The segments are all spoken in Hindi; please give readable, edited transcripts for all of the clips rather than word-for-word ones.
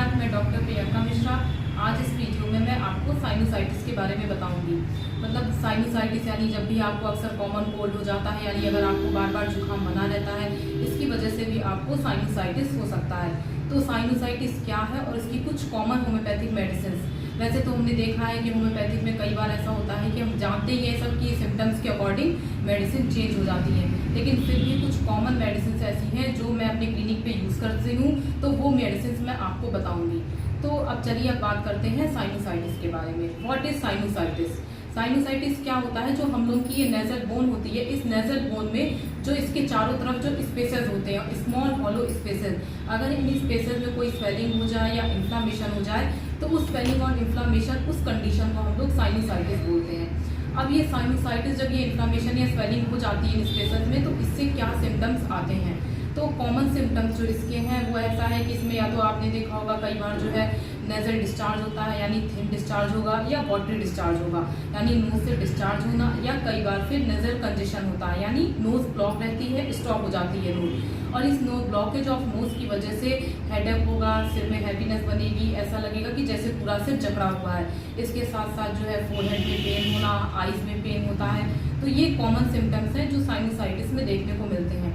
नमस्कार, मैं डॉक्टर प्रियंका मिश्रा। आज इस वीडियो में मैं आपको साइनोसाइटिस के बारे में बताऊंगी। मतलब साइनोसाइटिस यानी जब भी आपको अक्सर कॉमन कोल्ड हो जाता है, यानी अगर आपको बार बार जुकाम बना रहता है, इसकी वजह से भी आपको साइनोसाइटिस हो सकता है। तो साइनोसाइटिस क्या है और इसकी कुछ कॉमन होम्योपैथिक मेडिसिन। वैसे तो हमने देखा है कि होम्योपैथिक में कई बार ऐसा होता है कि हम जानते ही हैं सब कि सिम्टम्स के अकॉर्डिंग मेडिसिन चेंज हो जाती है, लेकिन फिर भी कुछ कॉमन मेडिसिन ऐसी हैं जो मैं अपने क्लिनिक पे यूज़ करती हूँ, तो वो मेडिसिन मैं आपको बताऊंगी। तो अब चलिए अब बात करते हैं साइनोसाइटिस के बारे में। What is sinusitis? साइनोसाइटिस क्या होता है? जो हम लोग की ये नेजल बोन होती है, इस नेजल बोन में जो इसके चारों तरफ जो स्पेसेस होते हैं, स्मॉल हॉलो स्पेसेस, अगर इन स्पेसेस में कोई स्वेलिंग हो जाए या इन्फ्लामेशन हो जाए, तो उस स्वेलिंग और इन्फ्लामेशन, उस कंडीशन को हम लोग साइनोसाइटिस बोलते हैं। अब ये साइनोसाइटिस जब ये इन्फ्लामेशन या स्वेलिंग हो जाती है इन स्पेसेस में, तो इससे क्या सिम्टम्स आते हैं? तो कॉमन सिम्टम्स जो इसके हैं वो ऐसा है कि इसमें या तो आपने देखा होगा कई बार जो है नेजल डिस्चार्ज होता है, यानी थिन डिस्चार्ज होगा, या वाटरी डिस्चार्ज होगा, यानी नोज से डिस्चार्ज होना, या कई बार फिर नेजल कंजेशन होता है, यानी नोज ब्लॉक रहती है, स्टॉप हो जाती है नोज। और इस नोज ब्लॉकेज ऑफ नोज की वजह से हेडेक होगा, सिर में हैवीनेस बनेगी, ऐसा लगेगा कि जैसे पूरा सिर जकड़ा हुआ है। इसके साथ साथ जो है फोरहेड में पेन होना, आईज में पेन होता है। तो ये कॉमन सिम्टम्स हैं जो साइनोसाइटिस में देखने को मिलते हैं।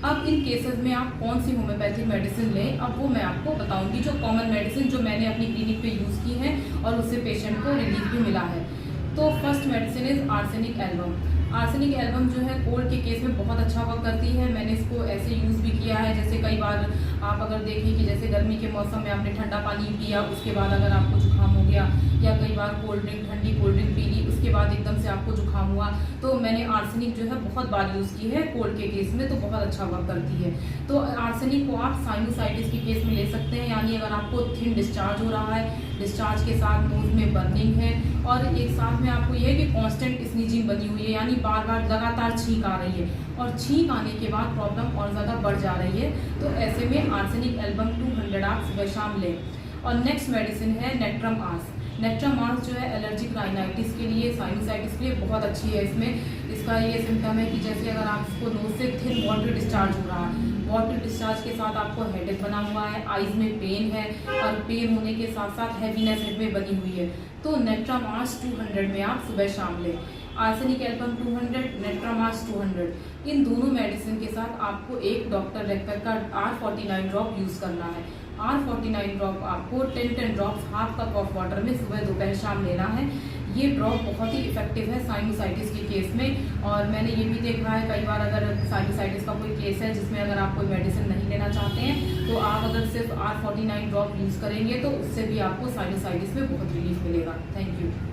अब इन केसेस में आप कौन सी होम्योपैथिक मेडिसिन लें, अब वो मैं आपको बताऊंगी, जो कॉमन मेडिसिन जो मैंने अपनी क्लिनिक पे यूज़ की है और उससे पेशेंट को रिलीफ भी मिला है। तो first medicine is arsenic album. Arsenic album जो है कोल्ड के केस में बहुत अच्छा वर्क करती है। मैंने इसको ऐसे यूज़ भी किया है, जैसे कई बार आप अगर देखें कि जैसे गर्मी के मौसम में आपने ठंडा पानी पिया, उसके बाद अगर आपको जुकाम हो गया, या कई बार कोल्ड ड्रिंक, ठंडी कोल्ड ड्रिंक पी ली, उसके बाद एकदम से आपको जुकाम हुआ, तो मैंने आर्सेनिक जो है बहुत बार यूज़ की है कोल्ड के केस में, तो बहुत अच्छा वर्क करती है। तो आर्सेनिक को आप साइनोसाइटिस के केस में ले सकते हैं, यानी अगर आपको थिन डिस्चार्ज हो रहा है, डिस्चार्ज के साथ नोज में बर्निंग है, और एक साथ में आपको यह है कि कांस्टेंट स्नीजिंग बनी हुई है, यानी बार बार लगातार छींक आ रही है, और छींक आने के बाद प्रॉब्लम और ज़्यादा बढ़ जा रही है, तो ऐसे में आर्सेनिक एल्बम 200 आप सुबह शाम लें। और नेक्स्ट मेडिसिन है नेट्रम आस। नेट्रम आस जो है एलर्जिक राइनाइटिस के लिए, साइनोसाइटिस के लिए बहुत अच्छी है। इसमें इसका ये सिम्टम है कि जैसे अगर आपको नोज से थिन वाटर डिस्चार्ज हो रहा है, वाटर डिस्चार्ज के साथ आपको हेडेक बना हुआ है, आईज में पेन है, और पेन होने के साथ साथ हैवीनेस हेड में बनी हुई है, तो नेट्रामास 200 में आप सुबह शाम लें। आर्सेनिक एल्बम 200, नेट्रामास 200, इन दोनों मेडिसिन के साथ आपको एक डॉक्टर रेक्टर का R49 ड्रॉप यूज़ करना है। R49 ड्रॉप आपको 10 drops half cup of water में सुबह दोपहर शाम लेना है। ये ड्रॉप बहुत ही इफेक्टिव है साइनोसाइटिस के केस में। और मैंने ये भी देखा है कई बार अगर साइनोसाइटिस का कोई केस है जिसमें अगर आप कोई मेडिसिन नहीं लेना चाहते हैं, तो आप अगर सिर्फ R49 ड्रॉप यूज़ करेंगे तो उससे भी आपको साइनोसाइटिस में बहुत रिलीफ मिलेगा। Thank you.